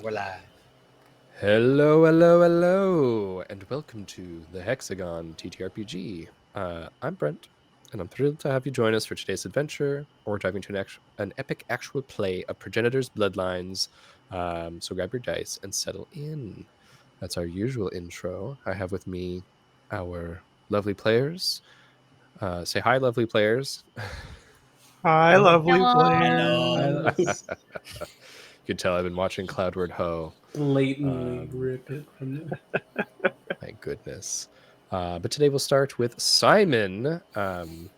We're live. Hello, hello, hello, and welcome to the Hexagon TTRPG. I'm Brent, and I'm thrilled to have you join us for today's adventure. We're diving into an epic actual play of Progenitors, Bloodlines. So grab your dice and settle in. That's our usual intro. I have with me our lovely players. Say hi, lovely players. Hi, lovely Hello. players. You can tell I've been watching Cloudward Ho. Blatantly rip it from them. My goodness. But today we'll start with Simon, who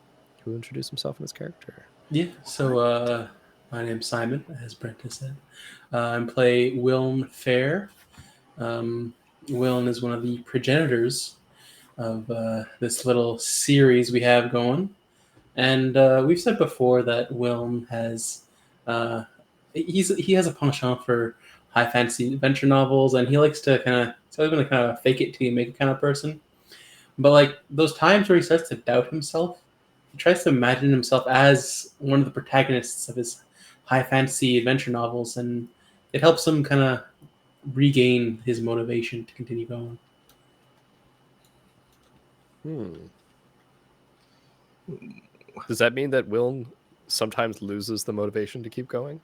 will introduce himself and his character. Yeah, so my name's Simon, as Brent has said. I play Wiln Fair. Wiln is one of the progenitors of this little series we have going. And we've said before that Wiln has he has a penchant for high fantasy adventure novels, and he likes to he's always been a kind of fake it till you make it kind of person. But like those times where he starts to doubt himself, he tries to imagine himself as one of the protagonists of his high fantasy adventure novels, and it helps him kind of regain his motivation to continue going. Does that mean that Will sometimes loses the motivation to keep going?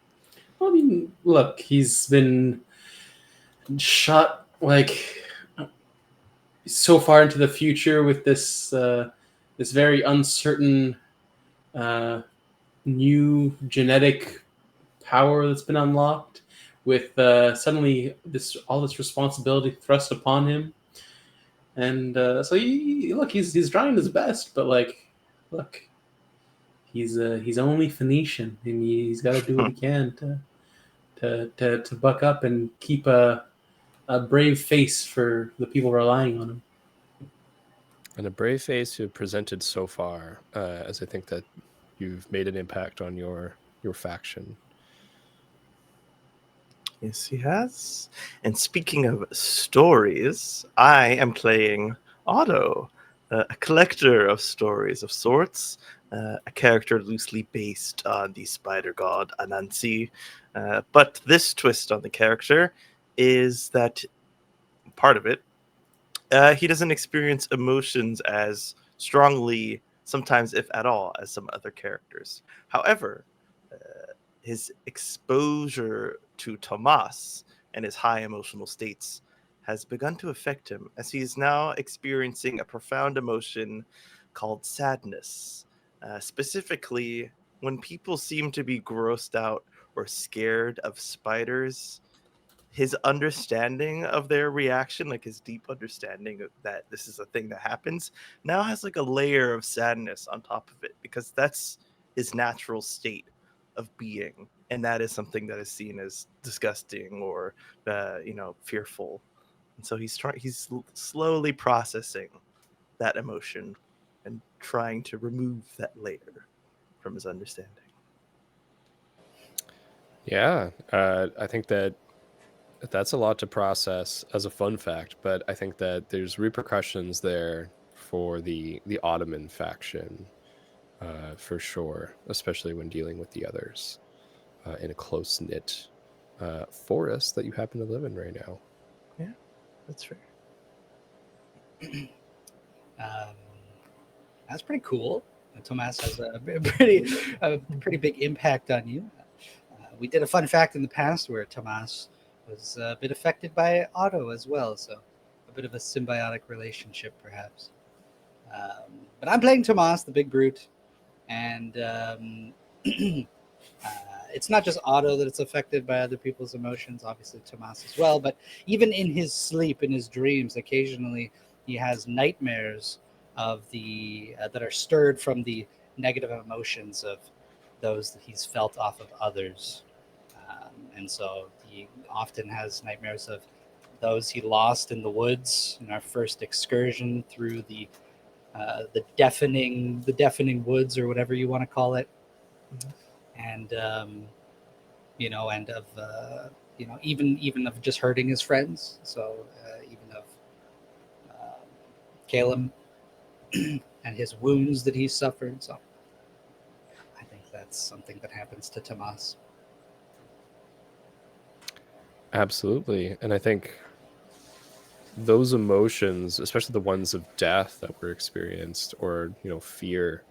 Well, I mean, look, he's been shot like so far into the future with this very uncertain new genetic power that's been unlocked, with suddenly all this responsibility thrust upon him, and so he's trying his best, but like, look, he's only Phoenician, and he's got to do what he can to buck up and keep a brave face for the people relying on him. And a brave face you have presented so far, as I think that you've made an impact on your faction. Yes, he has. And speaking of stories, I am playing Otto, a collector of stories of sorts, a character loosely based on the spider god Anansi. But this twist on the character is that part of it, he doesn't experience emotions as strongly, sometimes if at all, as some other characters. However, his exposure to Tomas and his high emotional states has begun to affect him, as he is now experiencing a profound emotion called sadness. Specifically, when people seem to be grossed out or scared of spiders, his understanding of their reaction, like his deep understanding of that this is a thing that happens, now has like a layer of sadness on top of it, because that's his natural state of being, and that is something that is seen as disgusting or fearful. And so he's slowly processing that emotion and trying to remove that layer from his understanding. Yeah, I think that that's a lot to process as a fun fact, but I think that there's repercussions there for the Ottoman faction, for sure, especially when dealing with the others in a close knit forest that you happen to live in right now. Yeah, that's fair. Um, that's pretty cool. Tomas has a pretty big impact on you. We did a fun fact in the past where Tomas was a bit affected by Otto as well, so a bit of a symbiotic relationship, perhaps. But I'm playing Tomas, the big brute, and it's not just Otto that it's affected by other people's emotions, obviously Tomas as well, but even in his sleep, in his dreams, occasionally he has nightmares of the that are stirred from the negative emotions of those that he's felt off of others. And so he often has nightmares of those he lost in the woods in our first excursion through the deafening woods, or whatever you want to call it. And and of even of just hurting his friends. So even of Caleb and his wounds that he suffered. So I think that's something that happens to Tomas. Absolutely. And I think those emotions, especially the ones of death that were experienced, or fear,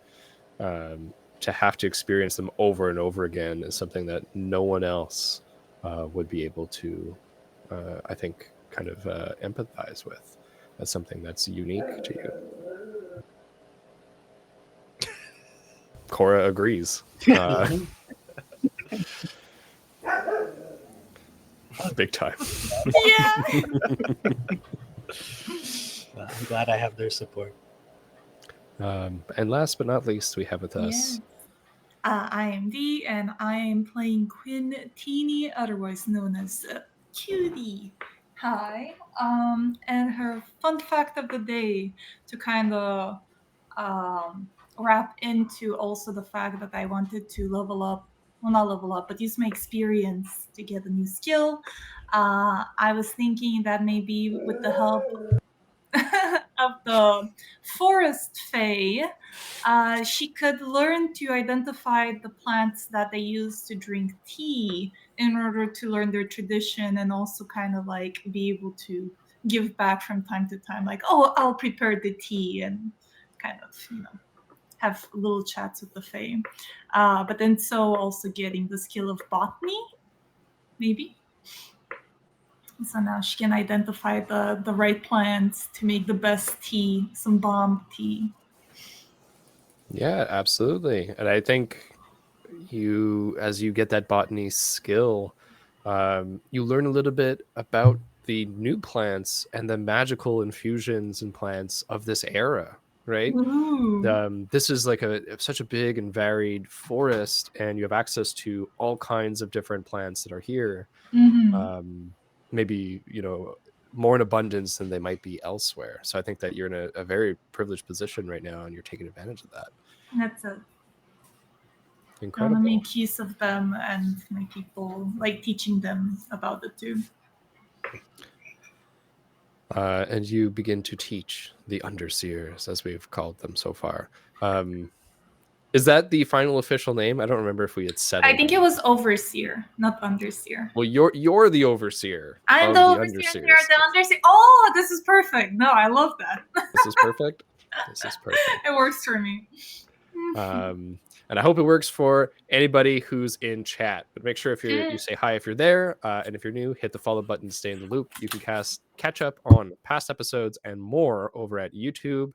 to have to experience them over and over again is something that no one else would be able to, I think, kind of empathize with. That's something that's unique to you. Cora agrees. Big time. Yeah. Well, I'm glad I have their support. And last but not least, we have with us. Yes. I am Dee, and I am playing Quinn Teeny, otherwise known as Cutie. Hi. And her fun fact of the day, to kind of wrap into also the fact that I wanted to level up, well, not level up, but use my experience to get a new skill. I was thinking that maybe with the help of the forest fae, she could learn to identify the plants that they use to drink tea in order to learn their tradition, and also kind of like be able to give back from time to time, like, oh, I'll prepare the tea, and kind of, have little chats with the fae. But then so also getting the skill of botany, maybe. So now she can identify the right plants to make the best tea, some bomb tea. Yeah, absolutely. And I think as you get that botany skill, you learn a little bit about the new plants and the magical infusions and plants of this era, right? Ooh. This is like such a big and varied forest, and you have access to all kinds of different plants that are here. Mhm. Maybe more in abundance than they might be elsewhere. So I think that you're in a very privileged position right now, and you're taking advantage of that. That's it. I want to Incredible. make use of them and my people, like teaching them about it too. And you begin to teach the underseers, as we've called them so far. Is that the final official name? I don't remember if we had settled. I think it was overseer, not underseer. Well, you're the overseer. I'm of the the overseer. underseers. You're the underseer. Oh, this is perfect. No, I love that. This is perfect. This is perfect. It works for me. And I hope it works for anybody who's in chat. But make sure if you say hi if you're there, and if you're new, hit the follow button to stay in the loop. You can catch up on past episodes and more over at YouTube.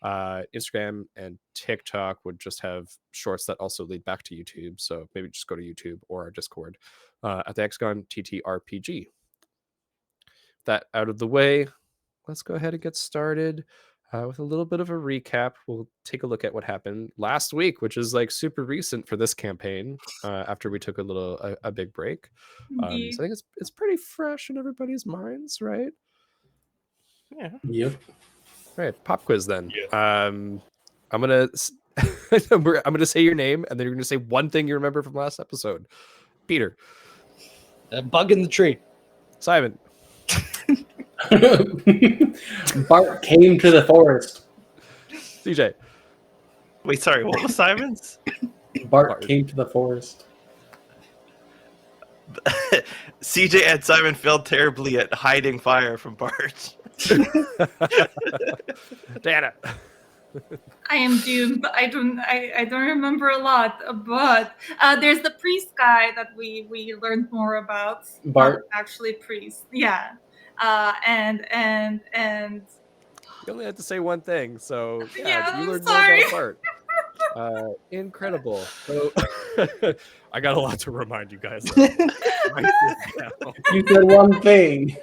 Instagram and TikTok would just have shorts that also lead back to YouTube. So maybe just go to YouTube or our Discord at the TheHexagonTTRPG. That out of the way, let's go ahead and get started. With a little bit of a recap, we'll take a look at what happened last week, which is like super recent for this campaign. After we took a big break, so I think it's pretty fresh in everybody's minds, right? Yeah. Yep. Right, pop quiz then. I'm gonna I'm gonna say your name, and then you're gonna say one thing you remember from last episode. Peter. A bug in the tree. Simon. Bart came to the forest. CJ. Wait, sorry, what was Simon's? Bart came to the forest. CJ and Simon failed terribly at hiding fire from Bart. Dana. I am doomed. I don't remember a lot, but there's the priest guy that we learned more about. Bart. Not actually priest. Yeah. And You only had to say one thing, so Yeah, you I'm learned sorry. more about Bart. Incredible. So I got a lot to remind you guys of. You said one thing.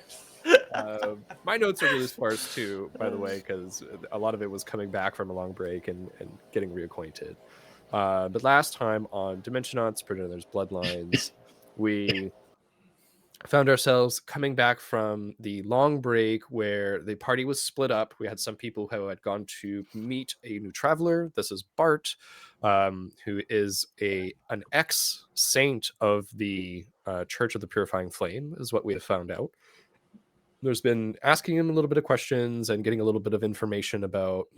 My notes are really sparse too, by the way, because a lot of it was coming back from a long break and getting reacquainted. But last time on Dimensionauts, Progenitors, Bloodlines, we found ourselves coming back from the long break where the party was split up. We had some people who had gone to meet a new traveler. This is Bart, who is an ex-saint of the Church of the Purifying Flame, is what we have found out. There's been asking him a little bit of questions and getting a little bit of information about,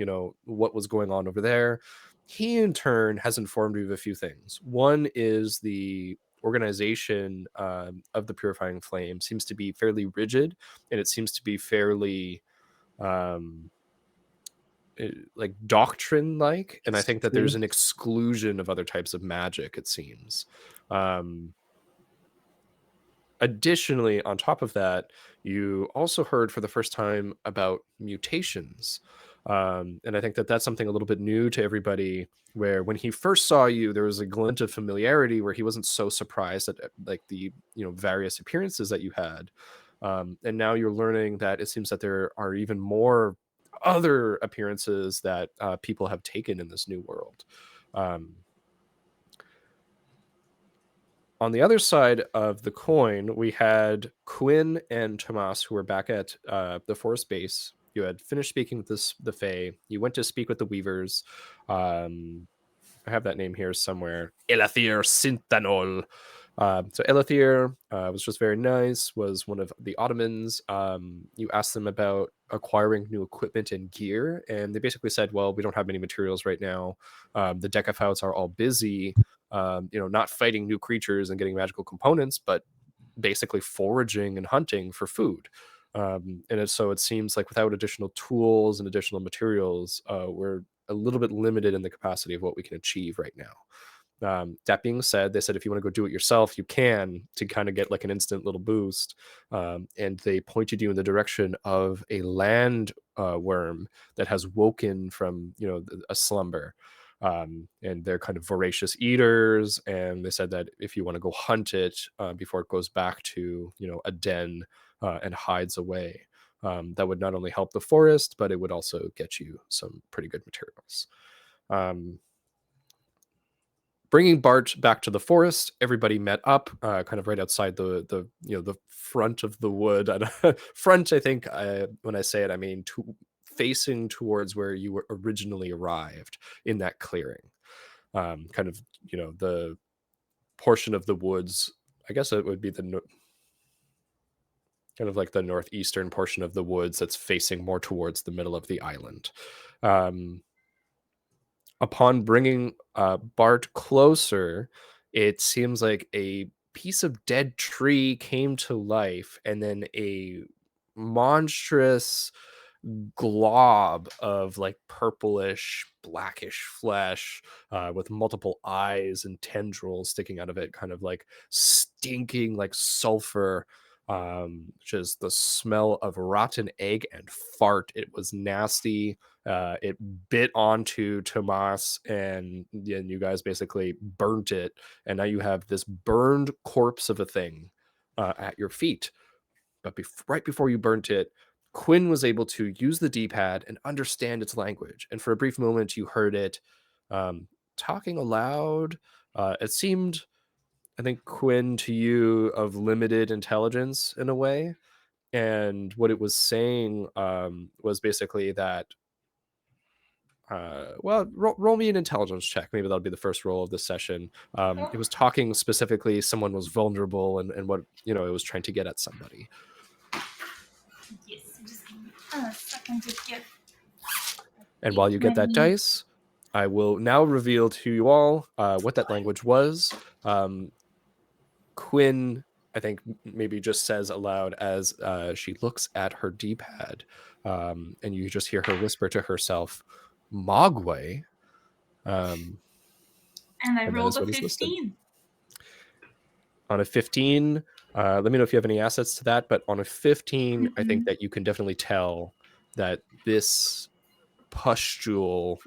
what was going on over there. He, in turn, has informed me of a few things. One is the organization of the Purifying Flame seems to be fairly rigid, and it seems to be fairly like doctrine like, and I think that there's an exclusion of other types of magic, it seems. Additionally, on top of that, you also heard for the first time about mutations. And I think that that's something a little bit new to everybody, where when he first saw you, there was a glint of familiarity where he wasn't so surprised at like the, you know, various appearances that you had. And now you're learning that it seems that there are even more other appearances that people have taken in this new world. On the other side of the coin, we had Quinn and Tomas, who were back at the forest base. You had finished speaking with the Fae. You went to speak with the Weavers. I have that name here somewhere. Elathir Sintanol. So Elathir was just very nice, was one of the Ottomans. You asked them about acquiring new equipment and gear, and they basically said, well, we don't have many materials right now. The Decaphoutes are all busy, not fighting new creatures and getting magical components, but basically foraging and hunting for food. So it seems like without additional tools and additional materials, we're a little bit limited in the capacity of what we can achieve right now. That being said, they said if you want to go do it yourself, you can, to kind of get like an instant little boost. And they pointed you in the direction of a land worm that has woken from a slumber. And they're kind of voracious eaters, and they said that if you want to go hunt it before it goes back to a den and hides away, that would not only help the forest, but it would also get you some pretty good materials. Bringing Bart back to the forest, everybody met up kind of right outside the front of the wood. Front, I think, when I say it, I mean facing towards where you were originally arrived in that clearing. Kind of, the portion of the woods, I guess it would be kind of like the northeastern portion of the woods that's facing more towards the middle of the island. Upon bringing Bart closer, it seems like a piece of dead tree came to life, and then a monstrous glob of like purplish blackish flesh with multiple eyes and tendrils sticking out of it, kind of like stinking like sulfur, just the smell of rotten egg and fart. It was nasty. It bit onto Tomas, and you guys basically burnt it, and now you have this burned corpse of a thing at your feet. But right before you burnt it, Quinn was able to use the D-pad and understand its language. And for a brief moment, you heard it talking aloud. It seemed, I think, Quinn, to you, of limited intelligence in a way. And what it was saying was basically that, roll me an intelligence check. Maybe that'll be the first roll of this session. It was talking specifically, someone was vulnerable and what, it was trying to get at somebody. Yes, just give me a second to get. And while you get that dice, I will now reveal to you all what that language was. Quinn, I think, maybe just says aloud as she looks at her D-pad, and you just hear her whisper to herself, Mogwai. And I rolled a 15. On a 15, let me know if you have any assets to that, but on a 15, I think that you can definitely tell that this pustule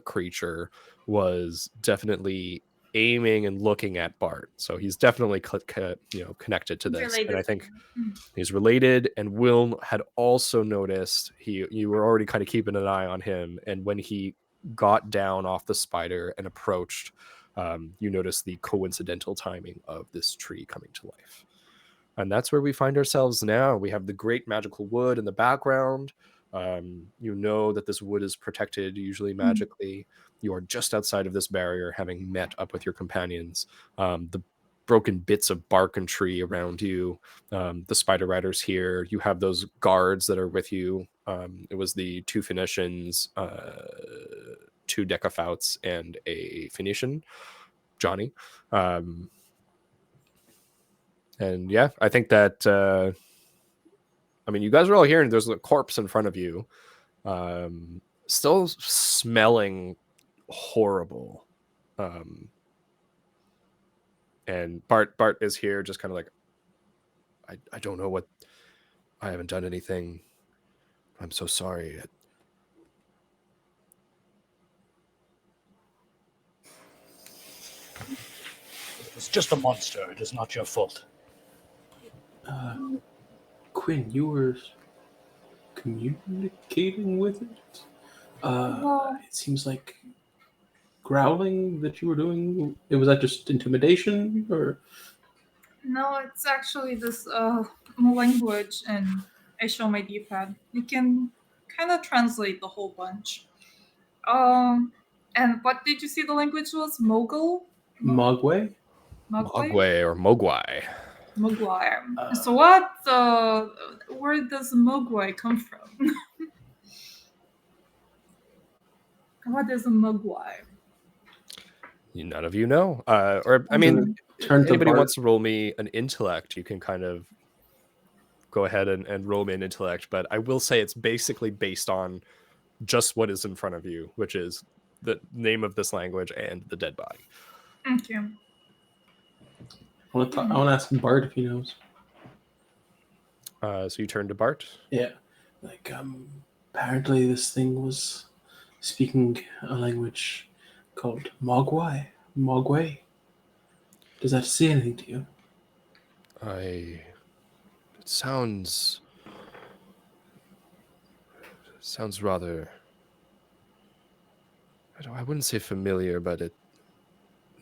creature was definitely aiming and looking at Bart. So he's definitely connected to this. Related. And I think he's related, and Will had also noticed you were already kind of keeping an eye on him, and when he got down off the spider and approached, you notice the coincidental timing of this tree coming to life. And that's where we find ourselves now. We have the great magical wood in the background. You know that this wood is protected, usually magically. You are just outside of this barrier, having met up with your companions. The broken bits of bark and tree around you, the spider riders here. You have those guards that are with you. It was the 2 Phoenicians, 2 Decaphoutes, and a Phoenician, Johnny. And yeah, I think that I mean, you guys are all here, and there's a corpse in front of you, still smelling horrible. And Bart is here, just kind of like, I don't know what, I haven't done anything. I'm so sorry. It's just a monster. It is not your fault. Quinn, you were communicating with it? Well, It seems like growling that you were doing. Was that just intimidation, or? no, it's actually this language, and I show my D-pad. It can kind of translate the whole bunch. And what did you see the language was? Mogul? Mogwai? Mogwai? Mogwai or Mogwai. Mogwai. So what, where does Mogwai come from? What is a Mogwai? None of you know. Or I mean, Turn to anybody Bart. wants to roll me an intellect, you can kind of go ahead and roll me an intellect. But I will say it's basically based on just what is in front of you, which is the name of this language and the dead body. Thank you. I want to ask Bart if he knows. So you turn to Bart. Yeah. Like, apparently this thing was speaking a language called Mogwai. Mogwai. Does that say anything to you? It sounds rather, I wouldn't say familiar, but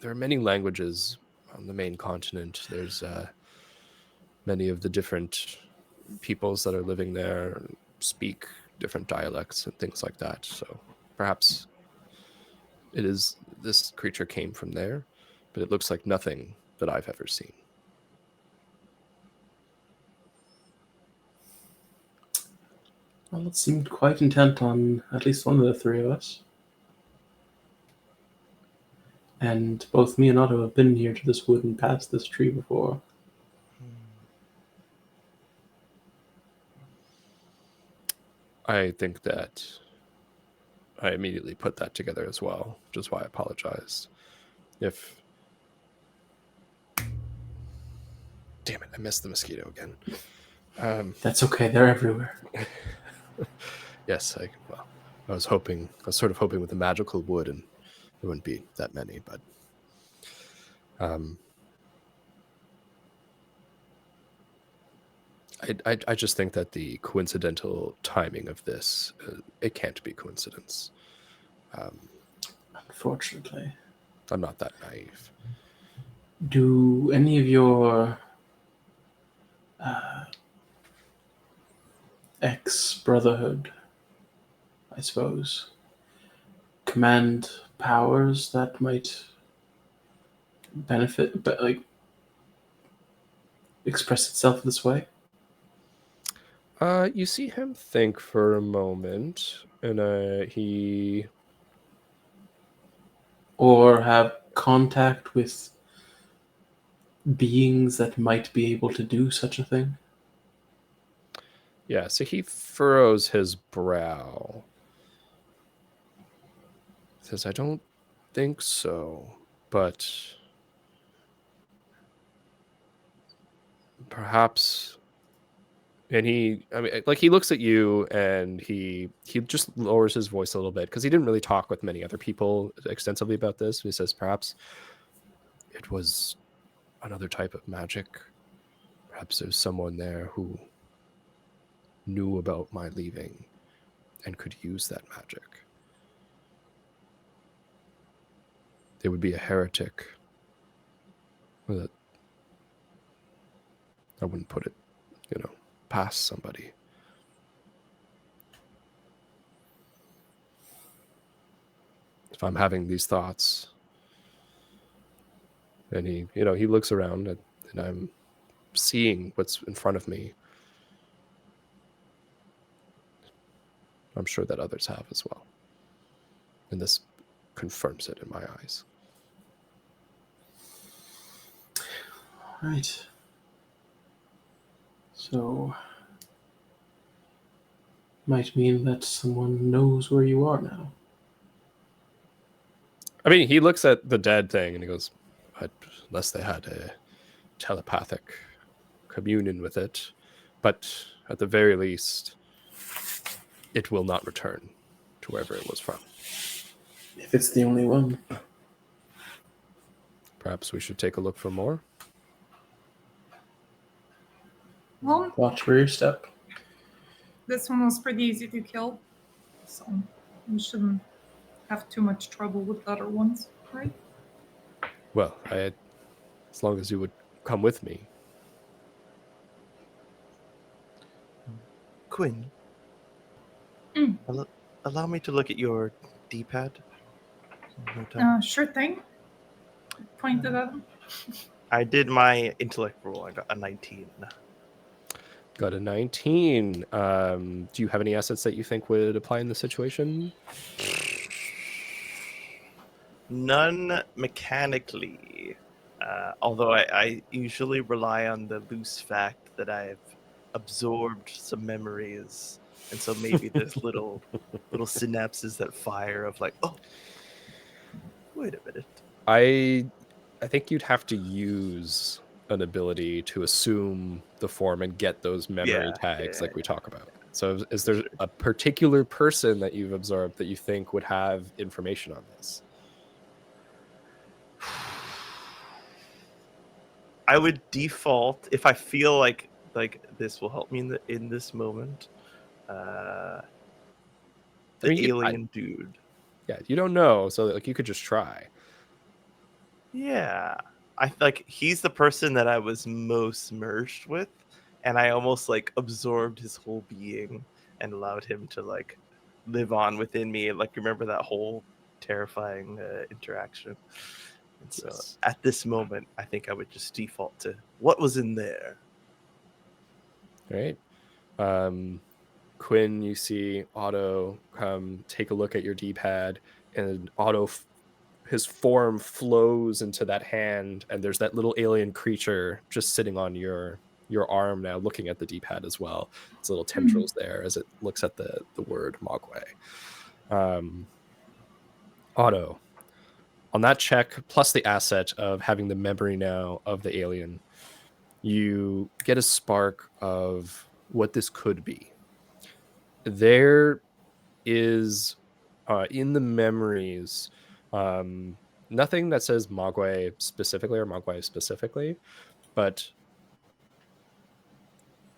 there are many languages on the main continent. There's many of the different peoples that are living there speak different dialects and things like that. So perhaps this creature came from there, but it looks like nothing that I've ever seen. Well, it seemed quite intent on at least one of the three of us. And both me and Otto have been here to this wood and past this tree before. I think that I immediately put that together as well, which is why I apologized. Damn it, I missed the mosquito again. That's okay, they're everywhere. Yes, I was sort of hoping with the magical wood and there wouldn't be that many, but I just think that the coincidental timing of this, it can't be coincidence. Unfortunately. I'm not that naive. Do any of your ex-brotherhood, I suppose, command powers that might benefit, but like express itself this way? You see him think for a moment, and he... Or have contact with beings that might be able to do such a thing? Yeah, so he furrows his brow. Says, I don't think so, but perhaps... And he looks at you and he just lowers his voice a little bit because he didn't really talk with many other people extensively about this. He says, perhaps it was another type of magic. Perhaps there's someone there who knew about my leaving and could use that magic. They would be a heretic. I wouldn't put it, past somebody. If I'm having these thoughts, and he looks around and I'm seeing what's in front of me, I'm sure that others have as well. And this confirms it in my eyes. Right. So, might mean that someone knows where you are now. I mean, he looks at the dead thing and he goes, "But unless they had a telepathic communion with it, but at the very least, it will not return to wherever it was from. If it's the only one. Perhaps we should take a look for more." Well, Watch where you step. this one was pretty easy to kill, so we shouldn't have too much trouble with the other ones, right? Well, as long as you would come with me. Quinn, Mm. allow me to look at your D-pad. No time. Sure thing. Pointed at him. I did my intellect roll. I got a 19. Got a 19. Do you have any assets that you think would apply in this situation? None mechanically. Although I usually rely on the loose fact that I've absorbed some memories, and so maybe there's little synapses that fire of like, oh, wait a minute. I think you'd have to use an ability to assume the form and get those memory tags like we talk about. So is there a particular person that you've absorbed that you think would have information on this? I would default if I feel like this will help me in this moment. The alien dude. Yeah, you don't know, so like you could just try. Yeah, I like he's the person that I was most merged with, and I almost like absorbed his whole being and allowed him to like live on within me. Like remember that whole terrifying interaction. And so Yes. at this moment, I think I would just default to what was in there. All right. Quinn, you see Otto come take a look at your D-pad, and Otto, his form flows into that hand, and there's that little alien creature just sitting on your arm now, looking at the D-pad as well. Its little tendrils there as it looks at the word Mogwai. Otto, on that check, plus the asset of having the memory now of the alien, you get a spark of what this could be. There is in the memories nothing that says Mogwai specifically, but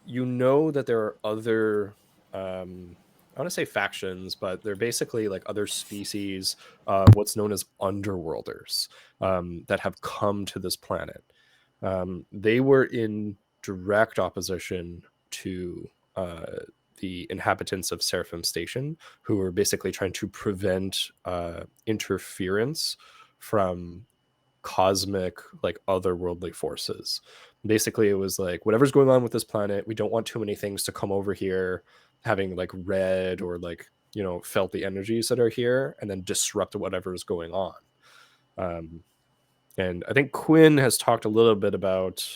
you know that there are other I want to say factions, but they're basically like other species, what's known as underworlders, that have come to this planet. They were in direct opposition to the inhabitants of Seraphim Station, who were basically trying to prevent interference from cosmic, like otherworldly forces. Basically, it was like whatever's going on with this planet, we don't want too many things to come over here, having like read or like felt the energies that are here, and then disrupt whatever is going on. And I think Quinn has talked a little bit about,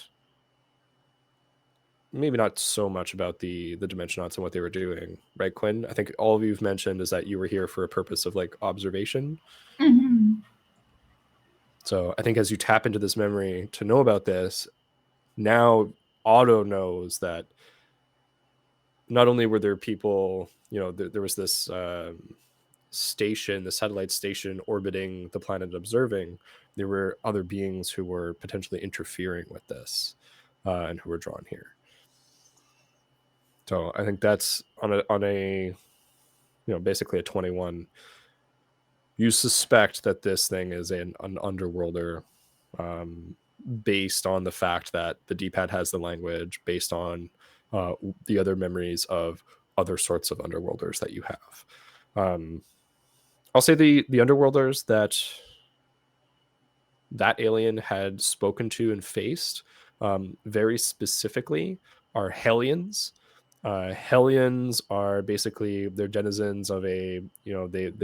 maybe not so much about the Dimensionauts and what they were doing, right, Quinn? I think all of you've mentioned is that you were here for a purpose of like observation. Mm-hmm. So I think as you tap into this memory to know about this, now Otto knows that not only were there people, there was this station, the satellite station orbiting the planet observing, there were other beings who were potentially interfering with this and who were drawn here. So I think that's on a basically a 21. You suspect that this thing is an underworlder, based on the fact that the D-pad has the language, based on the other memories of other sorts of underworlders that you have. I'll say the underworlders that alien had spoken to and faced, very specifically, are Hellions. Hellions are basically, they're denizens of they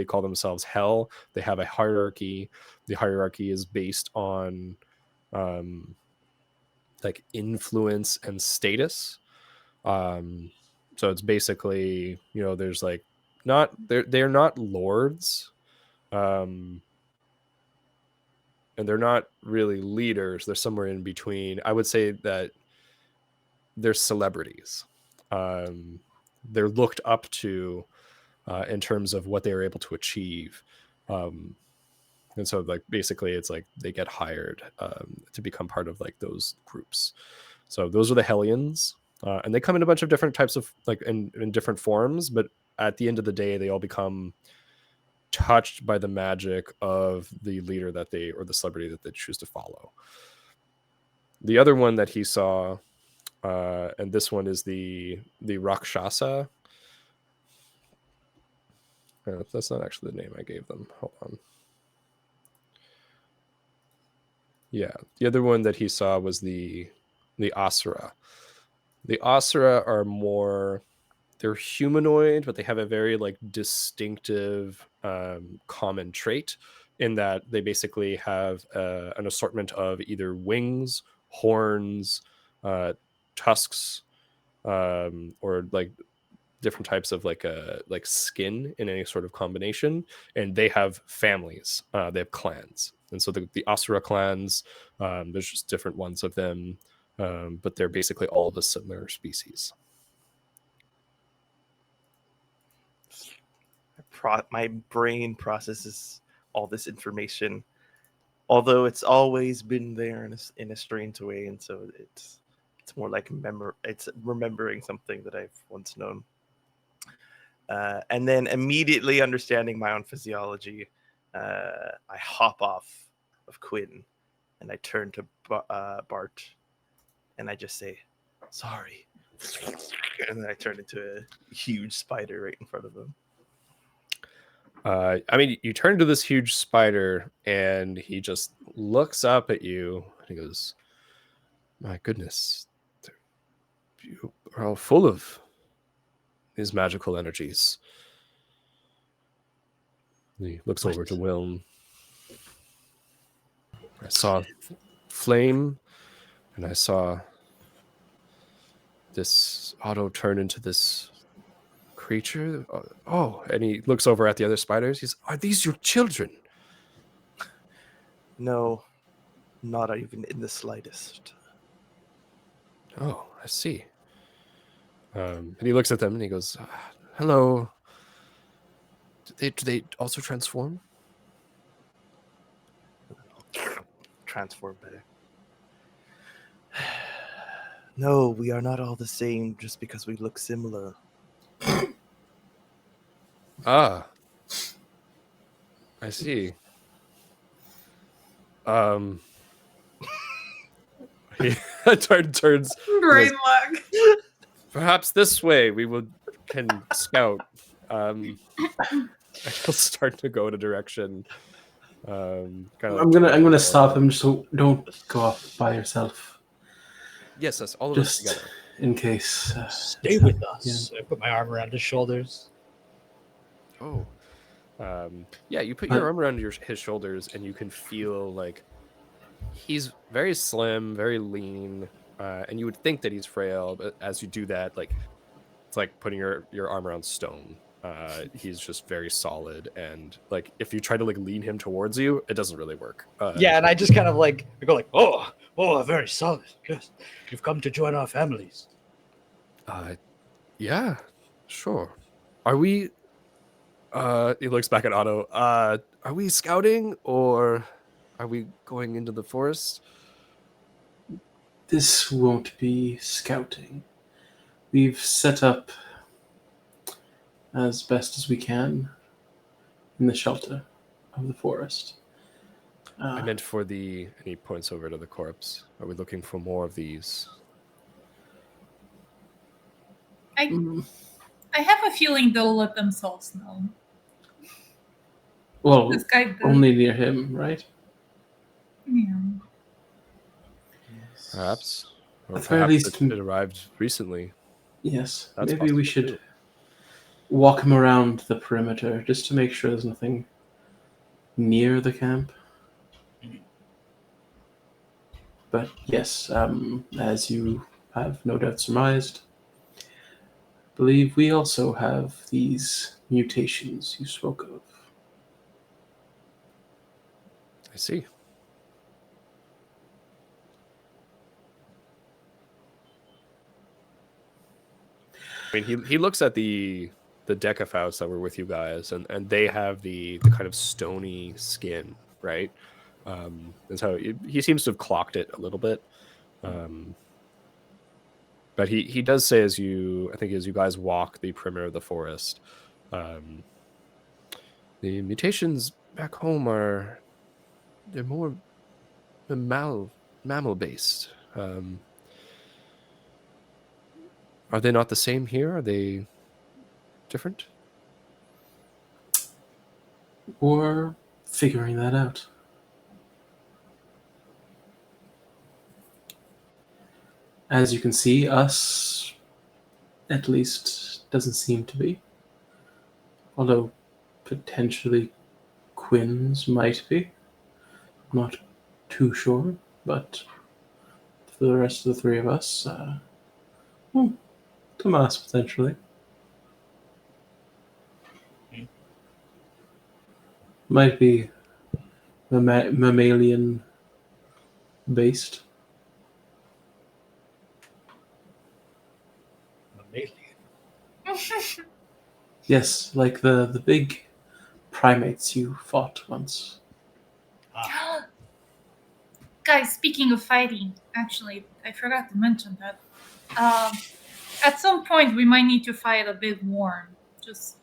call themselves Hell. They have a hierarchy. The hierarchy is based on like influence and status. So it's basically, there's like they're not lords, and they're not really leaders. They're somewhere in between. I would say that they're celebrities. They're looked up to in terms of what they are able to achieve. And so like basically it's like they get hired to become part of like those groups. So those are the Hellions, and they come in a bunch of different types of like in different forms, but at the end of the day they all become touched by the magic of the leader that they, or the celebrity that they choose to follow. The other one that he saw, and this one is the Rakshasa. That's not actually the name I gave them. Hold on. Yeah, the other one that he saw was the Asura. The Asura are more, they're humanoid, but they have a very like distinctive common trait in that they basically have an assortment of either wings, horns, tusks, or like different types of like skin in any sort of combination, and they have families, they have clans. And so the Asura clans, there's just different ones of them, but they're basically all of a similar species. My brain processes all this information, although it's always been there in a strange way, and so it's more like it's remembering something that I've once known. And then immediately understanding my own physiology, I hop off of Quinn and I turn to Bart and I just say, sorry. And then I turn into a huge spider right in front of him. I mean, you turn to this huge spider and he just looks up at you and he goes, my goodness, you are all full of these magical energies. He looks over to Wilm. I saw flame, and I saw this Otto turn into this creature. Oh, and he looks over at the other spiders. He's, are these your children? No, not even in the slightest. Oh, I see. And he looks at them and he goes, hello. Do they also transform? Transform better. No, we are not all the same just because we look similar. Ah, I see. He turns. Brain lag. Perhaps this way we can scout. I'll start to go in a direction. I'm gonna stop him. So don't go off by yourself. Yes, all of us Just together. in case. Stay with us. I put my arm around his shoulders. Oh, yeah. You put your arm around his shoulders, and you can feel like he's very slim, very lean, and you would think that he's frail, but as you do that, like it's like putting your arm around stone. He's just very solid, and like if you try to like lean him towards you, it doesn't really work. Yeah, and I just kind of like I go like, oh, very solid. Yes, you've come to join our families. Yeah, sure. Are we? He looks back at Otto. Are we scouting or are we going into the forest? This won't be scouting. We've set up as best as we can in the shelter of the forest. I meant for the, and he points over to the corpse. Are we looking for more of these? I have a feeling they'll let themselves know. Well, This guy did. only near him, right? Yeah. Perhaps. Or At the very perhaps least, it arrived recently. Yes. That's Maybe we possible, should too. walk him around the perimeter just to make sure there's nothing near the camp. But yes, as you have no doubt surmised, believe we also have these mutations you spoke of. I see. I mean, he looks at the Decaphouse that were with you guys, and they have the kind of stony skin, right? And so he seems to have clocked it a little bit. But he does say as you guys walk the perimeter of the forest, the mutations back home they're more mammal based. Are they not the same here? Are they different? We're figuring that out. As you can see, us, at least, doesn't seem to be. Although, potentially, Quinn's might be. Not too sure, but for the rest of the three of us, Tomas, potentially. Might be mammalian based. Mammalian. Yes, like the big primates you fought once. Guys, speaking of fighting, actually, I forgot to mention that. At some point, we might need to fight a big worm. Just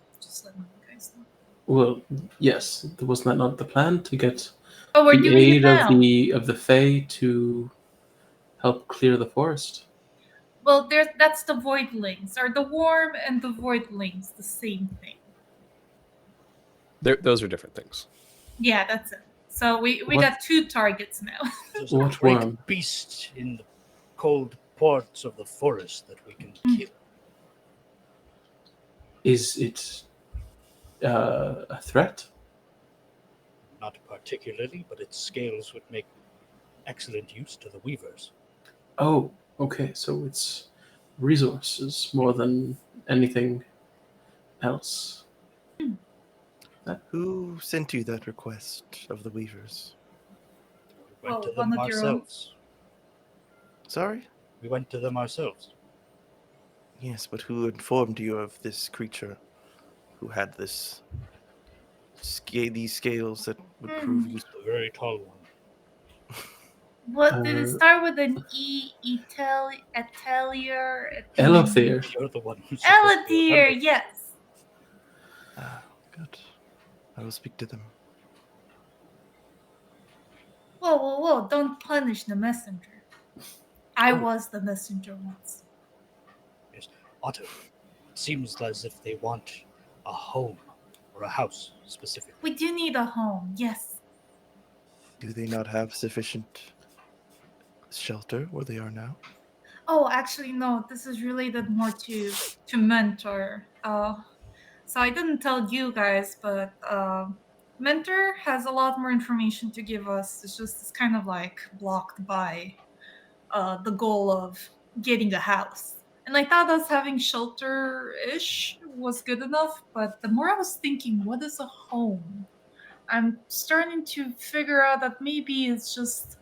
letting you guys know. Well, yes, was that not the plan to get But we're the doing it aid now. of the Fae to help clear the forest? Well, that's the voidlings. Are the worm and the voidlings the same thing? Those are different things. Yeah, that's it. So we What- got two targets now. There's What a great worm? beast in the cold parts of the forest that we can kill. Is it a threat? Not particularly, but its scales would make excellent use to the weavers. Oh, okay. So it's resources more than anything else. Who sent you that request of the Weavers? We went Well, to them one of your own. ourselves. Sorry? We went to them ourselves. Yes, but who informed you of this creature who had these scales that would prove useful? A very tall one. What did it start with an E? Atelier? Elothere. You're the one who's supposed to Elothere, remember. yes. Ah, good. I will speak to them. Whoa, don't punish the messenger. I Oh. was the messenger once. Yes. Otto, it seems as if they want a home or a house specifically. We do need a home, yes. Do they not have sufficient shelter where they are now? Oh, actually, no. This is related more to Mentor. So I didn't tell you guys, but Mentor has a lot more information to give us. It's kind of like blocked by the goal of getting a house. And I thought us having shelter-ish was good enough, but the more I was thinking, what is a home? I'm starting to figure out that maybe it's just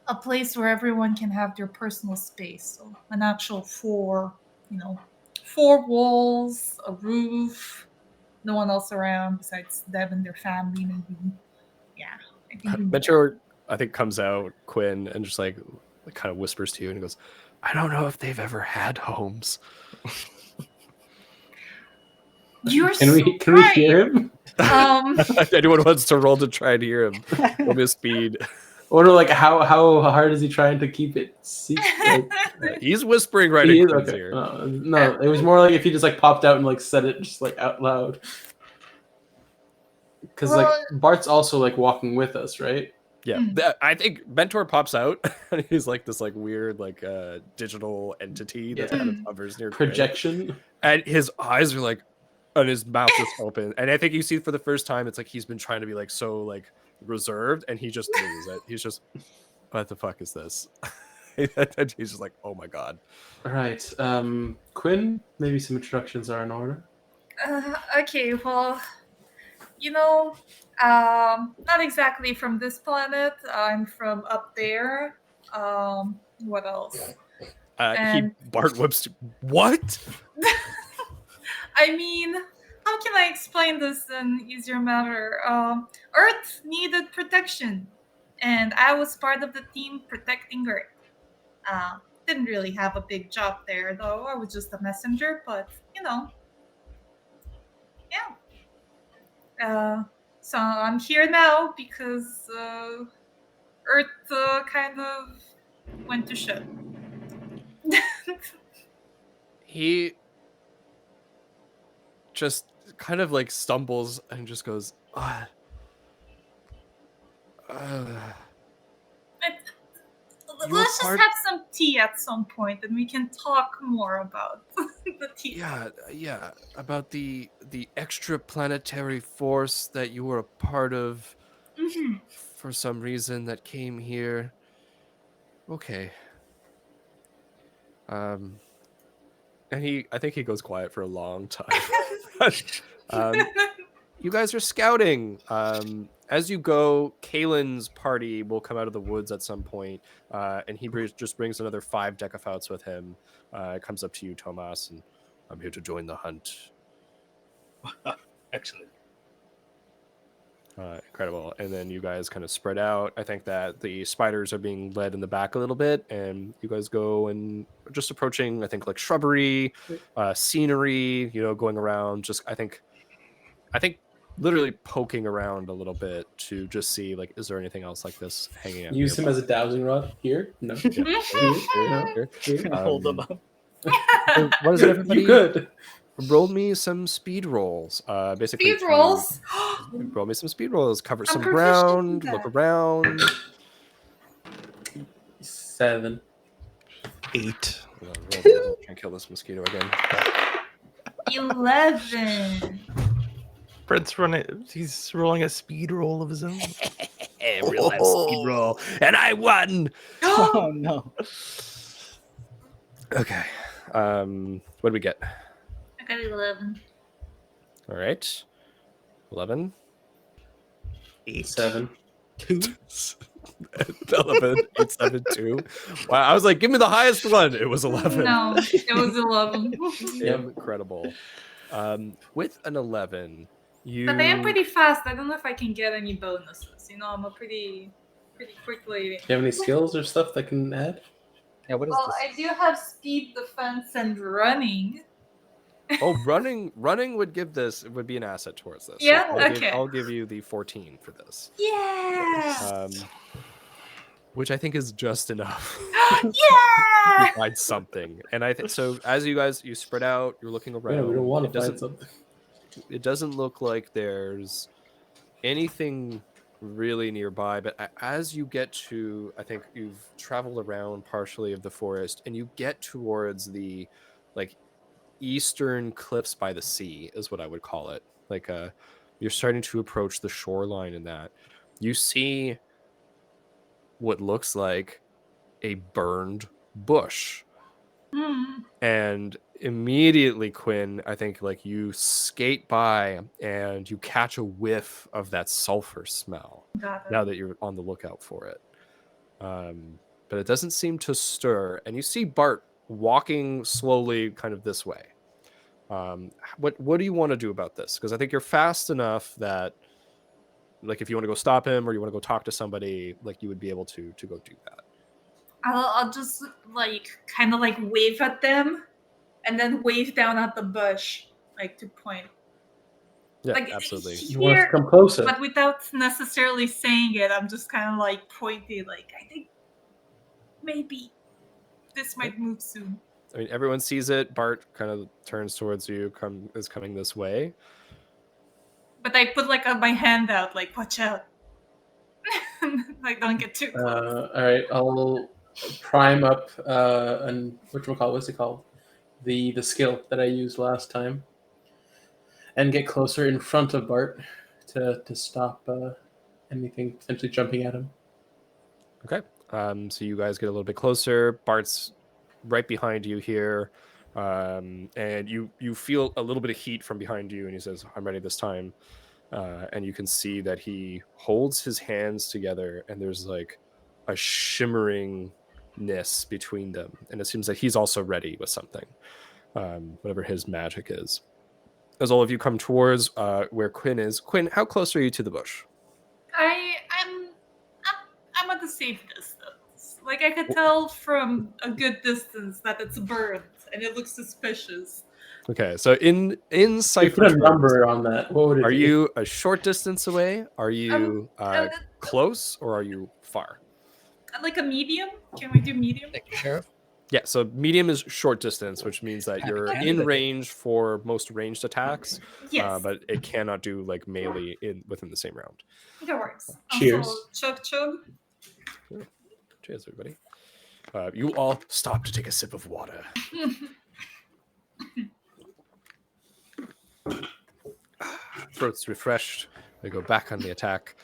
a place where everyone can have their personal space. So an actual four walls, a roof, no one else around besides them and their family, maybe. Yeah, I think we need Mentor, I think, comes out, Quinn, and just like kind of whispers to you, and he goes, "I don't know if they've ever had homes." You're Can we right. hear him? Anyone wants to roll to try and hear him? Roll me a speed. Or like how hard is he trying to keep it secret? Like, He's whispering right he in is? Quinn's Okay. ear. No, it was more like if he just like popped out and like said it just like out loud. Because like Bart's also like walking with us, right? Yeah, I think Mentor pops out, and he's like this like weird like digital entity that kind of hovers near Quinn. Projection. And his eyes are like, and his mouth is open, and I think you see for the first time, it's like he's been trying to be like so like reserved, and he just loses it. He's just, what the fuck is this? And he's just like, oh my god. Right. Quinn Quinn, maybe some introductions are in order. Okay, well, not exactly from this planet. I'm from up there. What else? And Bart whips. What? I mean, how can I explain this in an easier manner? Earth needed protection, and I was part of the team protecting Earth. Didn't really have a big job there, though. I was just a messenger, but yeah. So I'm here now because Earth kind of went to shit. He just kind of like stumbles and just goes, Let's just have some tea at some point, and we can talk more about the tea. yeah, about the extraplanetary force that you were a part of for some reason that came here. Okay. And I think he goes quiet for a long time. You guys are scouting. As you go, Kalen's party will come out of the woods at some point, and he just brings another 5 decafouts with him. Comes up to you, Tomas, and I'm here to join the hunt. Excellent. Incredible. And then you guys kind of spread out. I think that the spiders are being led in the back a little bit, and you guys go and just approaching, I think, like shrubbery, scenery, going around. Just I think literally poking around a little bit to just see, like, is there anything else like this hanging out? Use him as a dowsing rod. Here? No. Here. Hold them up. So what is it, everybody? You could. Roll me some speed rolls. Basically, Speed rolls. roll me some speed rolls. Cover I'm some proficient in ground. Look that. around. 7. 8. Hold on, roll that. I'll try and kill this mosquito again. 11. Brent's running. He's rolling a speed roll of his own. Real life speed roll, and I won. Oh no. Okay. What do we get? I got 11. All right. 11. 8. 7. 2. 11. 8, 7, 2. Wow. I was like, give me the highest one. It was 11. No, it was 11. Incredible. With an 11, you. But I am pretty fast. I don't know if I can get any bonuses. I'm a pretty quick lady. Do you have any skills or stuff that can add? Yeah, what is Well, this? I do have speed, defense, and running. Oh, running would be an asset towards this. Yeah? So Okay. I'll give you the 14 for this. Yeah! Which I think is just enough. Yeah! to find something. And I think so. As you spread out, you're looking around. Yeah, we don't want to find something. It doesn't look like there's anything really nearby, but as you get to, I think you've traveled around partially of the forest, and you get towards the like eastern cliffs by the sea is what I would call it. Like you're starting to approach the shoreline in that. You see what looks like a burned bush. And immediately, Quinn, I think like you skate by and you catch a whiff of that sulfur smell. Now that you're on the lookout for it. But it doesn't seem to stir. And you see Bart walking slowly kind of this way. What do you want to do about this? Because I think you're fast enough that like if you want to go stop him or you want to go talk to somebody, like you would be able to go do that. I'll just kind of wave at them and then wave down at the bush, to point. Yeah, absolutely. You want us to come closer. But without necessarily saying it, I'm just kind of pointing, I think maybe this might move soon. I mean, everyone sees it. Bart kind of turns towards you, is coming this way. But I put my hand out, watch out. Don't get too close. All right, I'll prime up and what's it called? The skill that I used last time, and get closer in front of Bart to stop anything potentially jumping at him. Okay. So you guys get a little bit closer. Bart's right behind you here. And you feel a little bit of heat from behind you, and he says, "I'm ready this time." And you can see that he holds his hands together, and there's like a shimmeringness between them, and it seems like he's also ready with something, whatever his magic is. As all of you come towards where Quinn is, Quinn, how close are you to the bush? I'm at a safe distance. Like I could tell from a good distance that it's burnt and it looks suspicious. Okay, so in You Cypher put a terms, number on that. What would it are be? you a short distance away? Are you uh, close, or are you far? Like a medium? Can we do medium? Thank you, Sheriff. Yeah, so medium is short distance, which means that Happy you're in candidate. range for most ranged attacks, Yes. but it cannot do like melee within the same round. That works. Cheers. Also, chug. Cheers, everybody. You all stop to take a sip of water. Throats refreshed. They go back on the attack.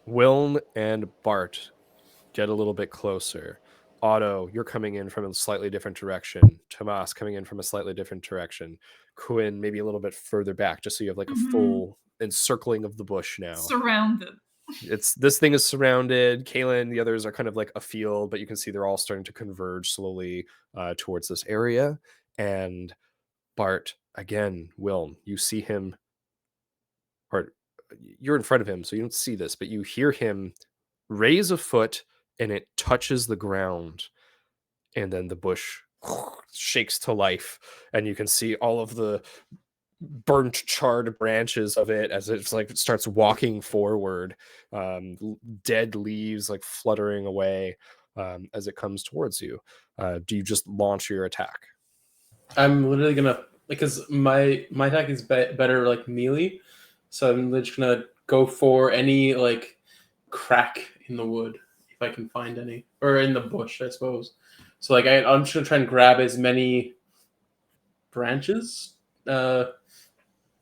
Wiln and Bart get a little bit closer. Otto, you're coming in from a slightly different direction. Tomas coming in from a slightly different direction. Quinn maybe a little bit further back, just so you have like a full encircling of the bush now. Surrounded. This thing is surrounded. Kaylin, the others are kind of like a field, but you can see they're all starting to converge slowly towards this area. And Bart, again, Wilm, you see him, or you're in front of him, so you don't see this, but you hear him raise a foot and it touches the ground, and then the bush shakes to life, and you can see all of the burnt, charred branches of it as it's like it starts walking forward, dead leaves like fluttering away as it comes towards you. Do you just launch your attack? I'm literally gonna, because my attack is better like melee, so I'm just gonna go for any like crack in the wood if I can find any, or in the bush, I suppose. So like I'm just gonna try and grab as many branches, of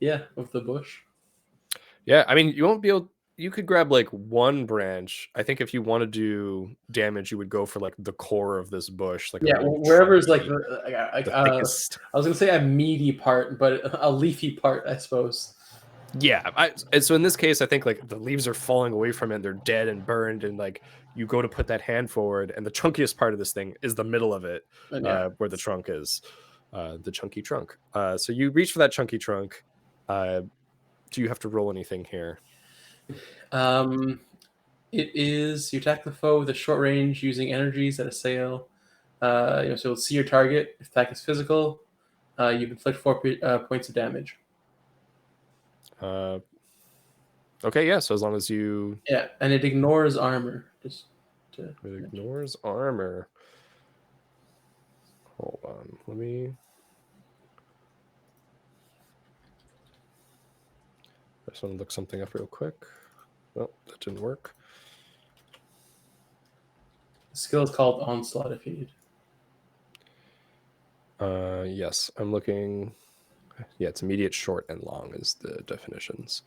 the bush. Yeah, I mean, you won't be able. You could grab like one branch. I think if you want to do damage, you would go for like the core of this bush, like Wherever is like the thickest. I was gonna say a meaty part, but a leafy part, I suppose. Yeah, and so in this case, I think like the leaves are falling away from it, they're dead and burned, and like you go to put that hand forward, and the chunkiest part of this thing is the middle of it, where the trunk is, the chunky trunk. So you reach for that chunky trunk. Do you have to roll anything here? It is you attack the foe with a short range using energies that assail. So you'll see your target. If attack is physical, you inflict 4 points of damage. Okay, yeah. So as long as you and it ignores armor. It ignores armor. Hold on, let me. I just want to look something up real quick. Well, that didn't work. The skill is called Onslaught if you need. Yes, I'm looking. Yeah, it's immediate, short, and long is the definitions.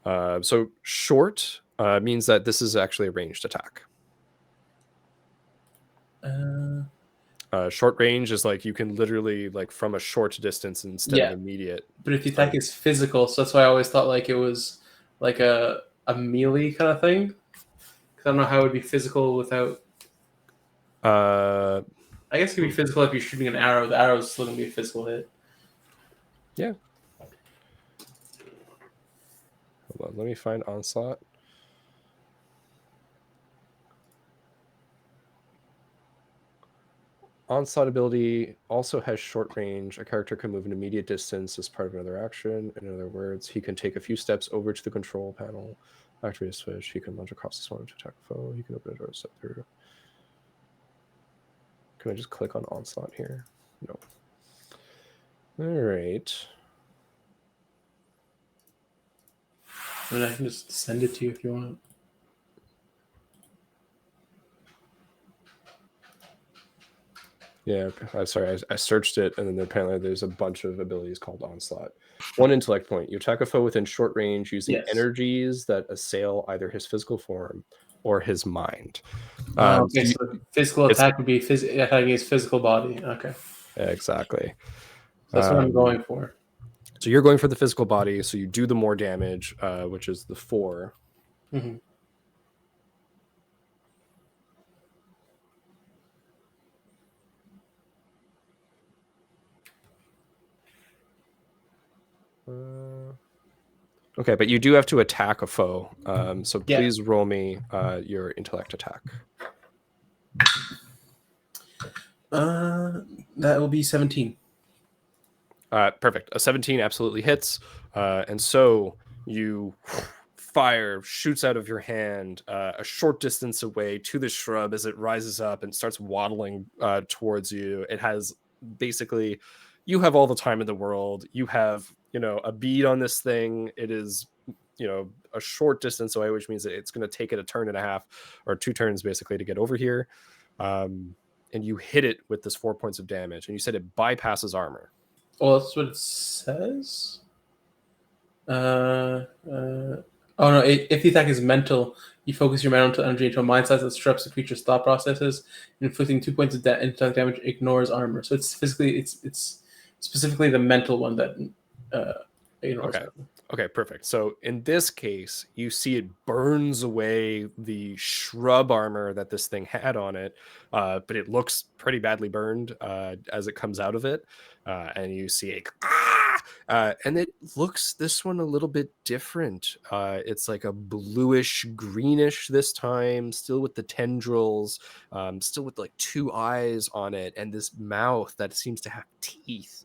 So short means that this is actually a ranged attack. Short range is like you can literally like from a short distance instead of immediate. But if the attack is physical, so that's why I always thought like it was like a melee kind of thing. Because I don't know how it would be physical without. I guess it could be physical if you're shooting an arrow. The arrow is still going to be a physical hit. Yeah. Hold on, let me find Onslaught. Onslaught ability also has short range. A character can move an immediate distance as part of another action. In other words, he can take a few steps over to the control panel, activate a switch. He can lunge across the swamp to attack a foe. He can open a door to step through. Can I just click on Onslaught here? No. All right. I mean, I can just send it to you if you want. Yeah, I'm sorry. I searched it, and then apparently there's a bunch of abilities called Onslaught. 1 intellect point. You attack a foe within short range using energies that assail either his physical form or his mind. Okay, so so physical attack would be attacking his physical body. Okay, exactly. so that's what I'm going for. So you're going for the physical body, so you do the more damage, which is the 4. Mm-hmm. Okay, but you do have to attack a foe. So Yeah. please roll me your intellect attack. That will be 17. Perfect. A 17 absolutely hits. And so you fire shoots out of your hand a short distance away to the shrub as it rises up and starts waddling towards you. It has basically, you have all the time in the world. You have, a bead on this thing. It is, a short distance away, which means that it's going to take it a turn and a half or 2 turns basically to get over here. And you hit it with this 4 points of damage. And you said it bypasses armor. Well, that's what it says. Oh no! If the attack is mental, you focus your mental energy into a mind size that disrupts the creature's thought processes, inflicting 2 points of intellect damage. Ignores armor, so it's physically it's specifically the mental one that ignores armor. Okay, perfect. So in this case, you see it burns away the shrub armor that this thing had on it, but it looks pretty badly burned as it comes out of it. And you see and it looks, this one, a little bit different. It's like a bluish greenish this time, still with the tendrils, still with like 2 eyes on it, and this mouth that seems to have teeth.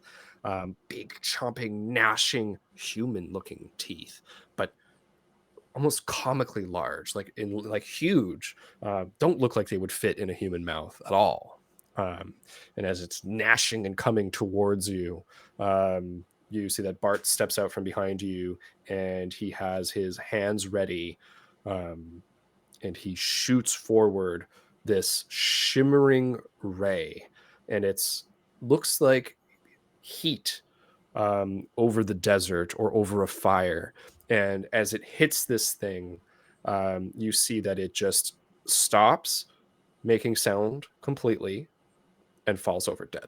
Big chomping, gnashing, human-looking teeth, but almost comically large, like huge. Don't look like they would fit in a human mouth at all. And as it's gnashing and coming towards you, you see that Bart steps out from behind you, and he has his hands ready, and he shoots forward this shimmering ray, and it's looks like heat over the desert or over a fire. And as it hits this thing, you see that it just stops making sound completely and falls over dead.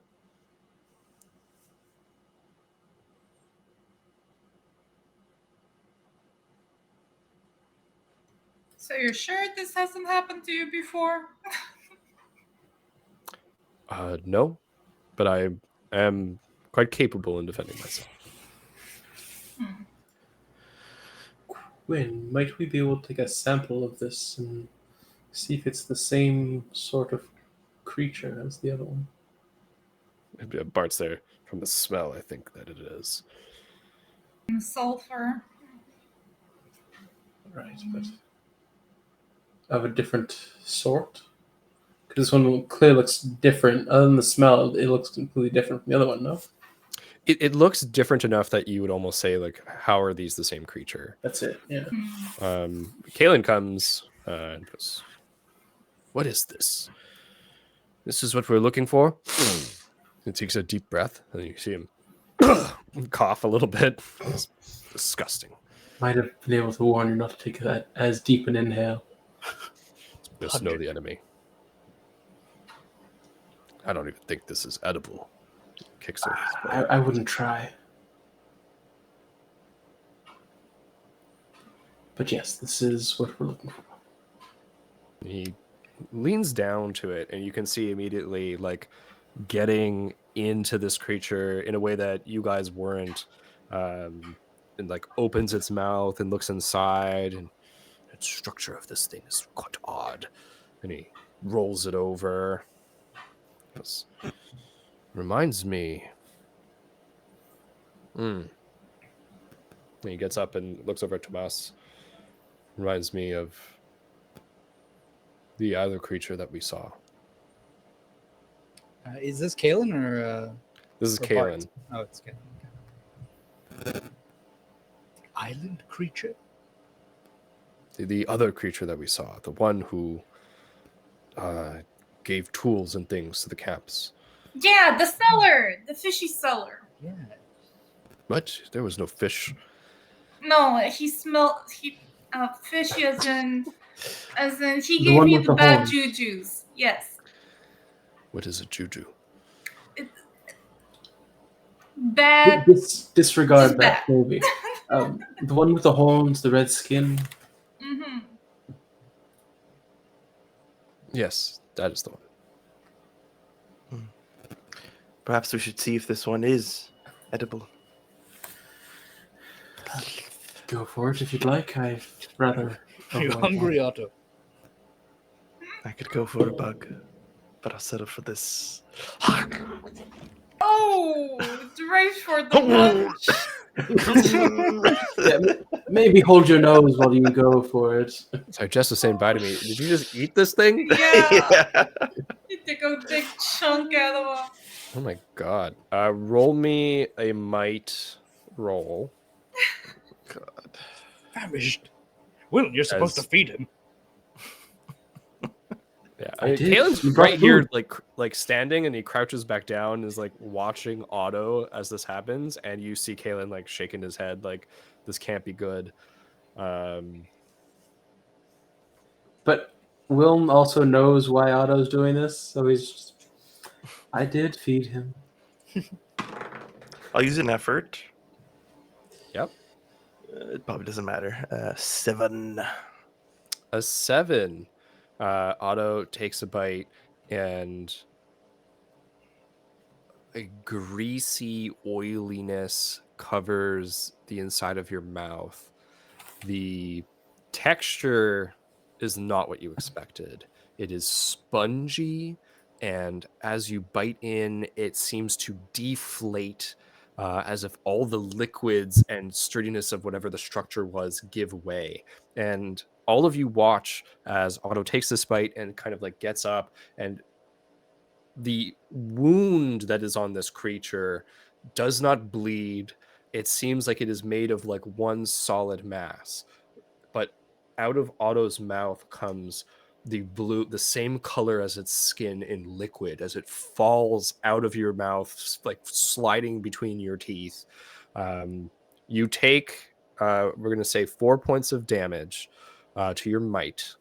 So you're sure this hasn't happened to you before? No, but I am quite capable in defending myself. Quinn, might we be able to take a sample of this and see if it's the same sort of creature as the other one? Bart's there. From the smell, I think that it is. Sulfur. Right, but of a different sort? Because this one clearly looks different. Other than the smell, it looks completely different from the other one, no? It looks different enough that you would almost say, like, how are these the same creature? That's it, yeah. Kaelin comes and goes, "What is this? This is what we're looking for?" He takes a deep breath, and you see him cough a little bit. It's disgusting. Might have been able to warn you not to take that as deep an inhale. Just know the enemy. I don't even think this is edible. Kicks it. I wouldn't try. But yes, this is what we're looking for. He leans down to it, and you can see immediately, like, getting into this creature in a way that you guys weren't, and like opens its mouth and looks inside, and the structure of this thing is quite odd. And he rolls it over. This reminds me. And he gets up and looks over at Tomas. Reminds me of the other creature that we saw. Is this Kaelin or? This is or Kaelin. Bart? Oh, it's Kaelin. Okay. Island creature. The other creature that we saw, the one who gave tools and things to the camps. Yeah, the cellar, the fishy cellar. Yeah. What? There was no fish. No, he smelled fishy as in As in, he The gave one me with the the bad horns. jujus. Yes. What is a juju? Bad. Disregard Just that, bad. maybe. The one with the horns, the red skin. Mm-hmm. Yes, that is the one. Perhaps we should see if this one is edible. Go for it if you'd like. I'd rather. Are you avoid hungry, Otto? I could go for a bug, but I'll settle for this. Oh, right for the lunch. that. Yeah, maybe hold your nose while you go for it. Sorry, Jess was saying bye to me. Did you just eat this thing? Yeah. You took a big chunk out of him. Oh my god. Roll me a might roll. God. Famished. Will, you're supposed to As- feed him. Yeah, I did. Kalen's You brought right here, food. like standing, and he crouches back down, is like watching Otto as this happens, and you see Kalen like shaking his head, like this can't be good. But Wilm also knows why Otto's doing this, so he's just, I did feed him. I'll use an effort. Yep, It probably doesn't matter. 7. a 7. Otto takes a bite, and a greasy oiliness covers the inside of your mouth. The texture is not what you expected. It is spongy, and as you bite in, it seems to deflate, as if all the liquids and sturdiness of whatever the structure was give way. And all of you watch as Otto takes this bite and kind of like gets up, and the wound that is on this creature does not bleed. It seems like it is made of like one solid mass. But out of Otto's mouth comes the blue, the same color as its skin in liquid, as it falls out of your mouth, like sliding between your teeth. You take, we're going to say 4 points of damage to your might,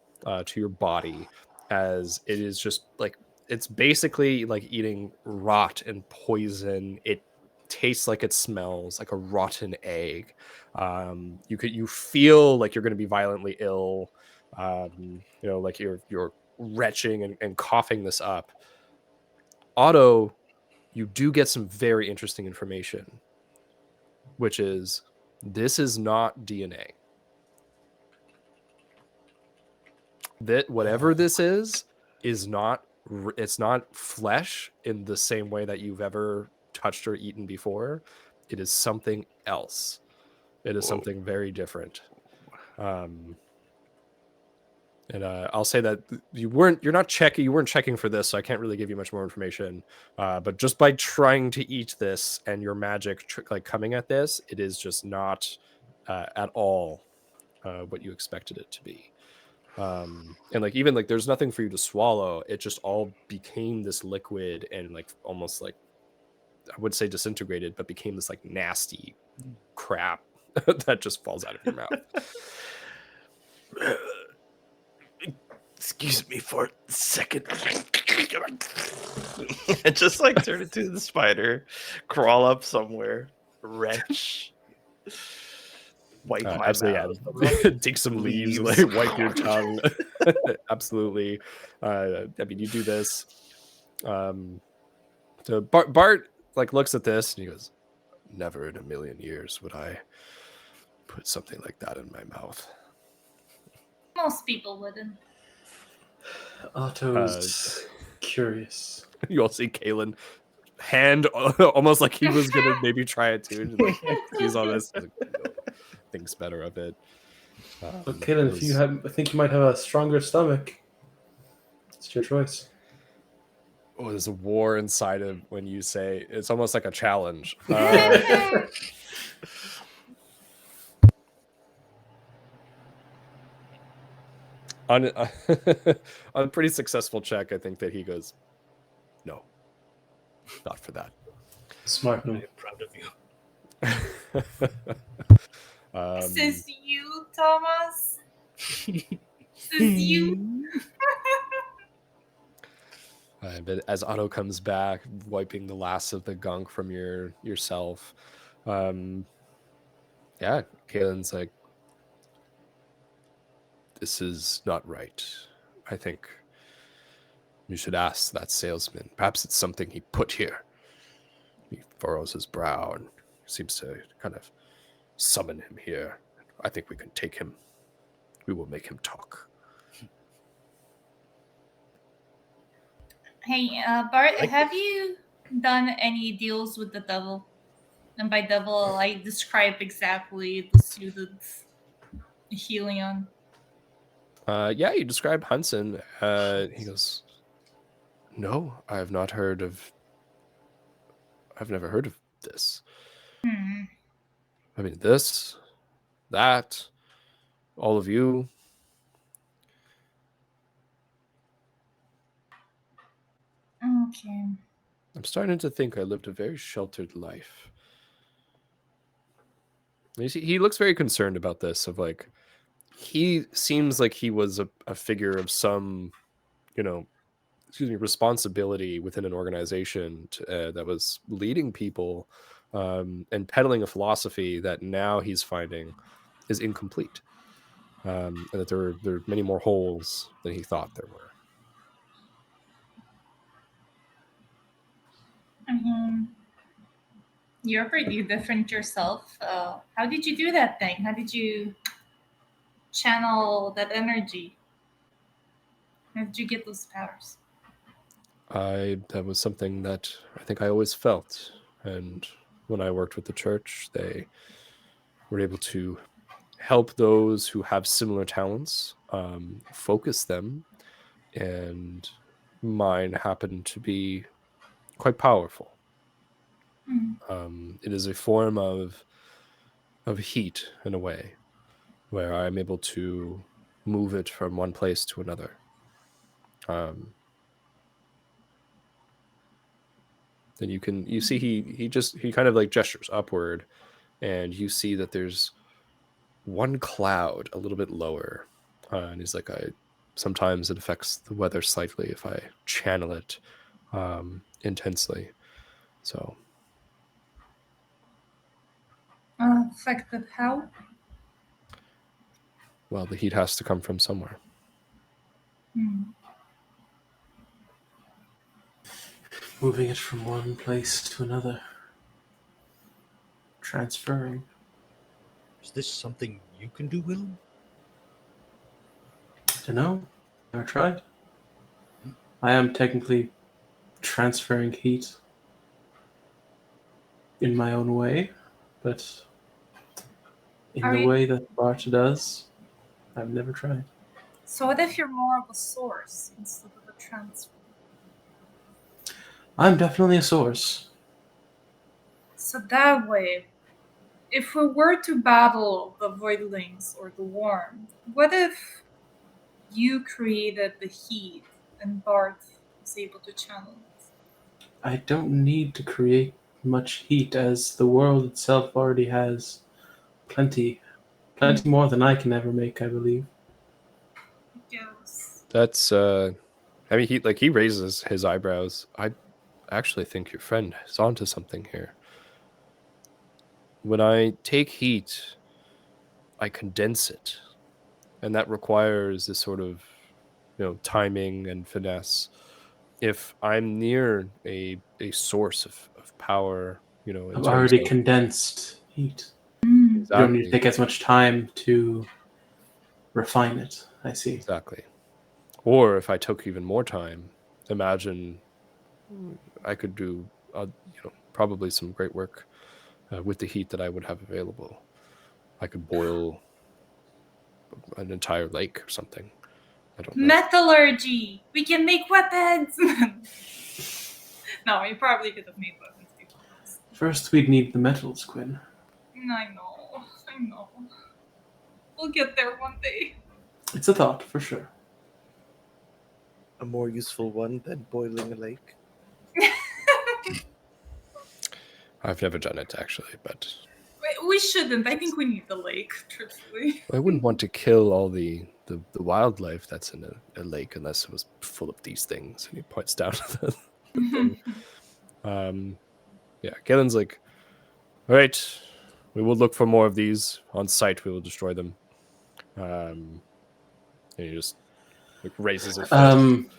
to your body, as it is just like, it's basically like eating rot and poison. It tastes like it smells like a rotten egg. You feel like you're going to be violently ill. Like you're retching and coughing this up. Otto, you do get some very interesting information, which is this is not DNA. That whatever this is not, it's not flesh in the same way that you've ever touched or eaten before. It is something else. It is something very different. And I'll say that you weren't checking for this, so I can't really give you much more information. But just by trying to eat this and your magic like coming at this, it is just not at all what you expected it to be. And like even like there's nothing for you to swallow. It just all became this liquid and like almost like, I would say disintegrated, but became this like nasty crap that just falls out of your mouth. Excuse me for a second. And just like turn into the spider, crawl up somewhere, wrench, wipe my absolutely, mouth. yeah. Dig some leaves, like wipe your tongue. Absolutely. I mean, you do this. So Bart like looks at this and he goes, "Never in a million years would I put something like that in my mouth." Most people wouldn't. Otto's curious. You all see Kalen hand almost like he was gonna maybe try it too. And, like, he's all this, like, thinks better of it. But Kaden, if you have, I think you might have a stronger stomach. It's your choice. Oh, there's a war inside of when you say it's almost like a challenge. On a pretty successful check, I think that he goes, "No, not for that." Smart I move. am proud of you. This is you, Thomas. This is you. But as Otto comes back, wiping the last of the gunk from yourself, yeah, Kalen's like, this is not right. I think you should ask that salesman. Perhaps it's something he put here. He furrows his brow and seems to kind of summon him here. I think we can take him. We will make him talk. Hey, Bart, Like have you done any deals with the devil? And by devil, I describe exactly the suited Helion. Yeah, you described Hudson. He goes, no, I've never heard of this. Hmm. I mean, this, that, all of you. Okay. I'm starting to think I lived a very sheltered life. You see, he looks very concerned about this, of like, he seems like he was a figure of some, responsibility within an organization that was leading people and peddling a philosophy that now he's finding is incomplete. And that there are many more holes than he thought there were. You're pretty different yourself. How did you do that thing? How did you channel that energy? How did you get those powers? That was something that I think I always felt. And when I worked with the church, they were able to help those who have similar talents, focus them, and mine happened to be quite powerful. It is a form of heat in a way, where I'm able to move it from one place to another. Then you see he kind of like gestures upward, and you see that there's one cloud a little bit lower, and he's like, sometimes it affects the weather slightly if I channel it intensely. So Effective how? well, the heat has to come from somewhere. Moving it from one place to another. Transferring. Is this something you can do, Will? I don't know. Never tried. I am technically transferring heat in my own way, but in Are the you- way that Bart does, I've never tried. So what if you're more of a source instead of a transfer? I'm definitely a source. So that way, if we were to battle the voidlings or the worm, what if you created the heat and Bart was able to channel it? I don't need to create much heat, as the world itself already has plenty more than I can ever make, I believe. Yes. That's I mean, he raises his eyebrows. I actually think your friend is onto something here. When I take heat, I condense it, and that requires this sort of timing and finesse. If I'm near a source of power, in I've terms already of condensed heat. You don't need to exactly take as much time to refine it. I see. exactly. Or if I took even more time, imagine I could do probably some great work with the heat that I would have available. I could boil an entire lake or something. I don't know. Metallurgy! We can make weapons! No, we probably could have made weapons before this. First, we'd need the metals, Quinn. I know. We'll get there one day. It's a thought, for sure. A more useful one than boiling a lake. I've never done it actually, but We shouldn't. I think we need the lake, truthfully. I wouldn't want to kill all the the wildlife that's in a lake unless it was full of these things. And he points down to the thing. Yeah, Galen's like, all right, we will look for more of these on site. We will destroy them. And he just like raises his fist. And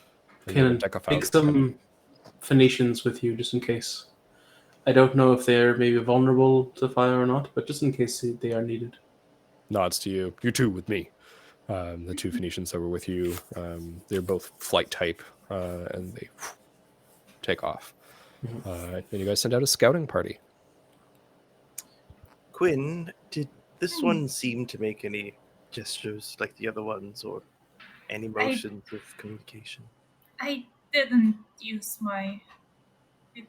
Can take some Phoenicians with you just in case. I don't know if they're maybe vulnerable to fire or not, but just in case they are needed. Nods to you. You two with me. The two Phoenicians that were with you, they're both flight type, and they take off. And you guys send out a scouting party. Quinn, did this one seem to make any gestures like the other ones, or any motions of communication? I didn't use my.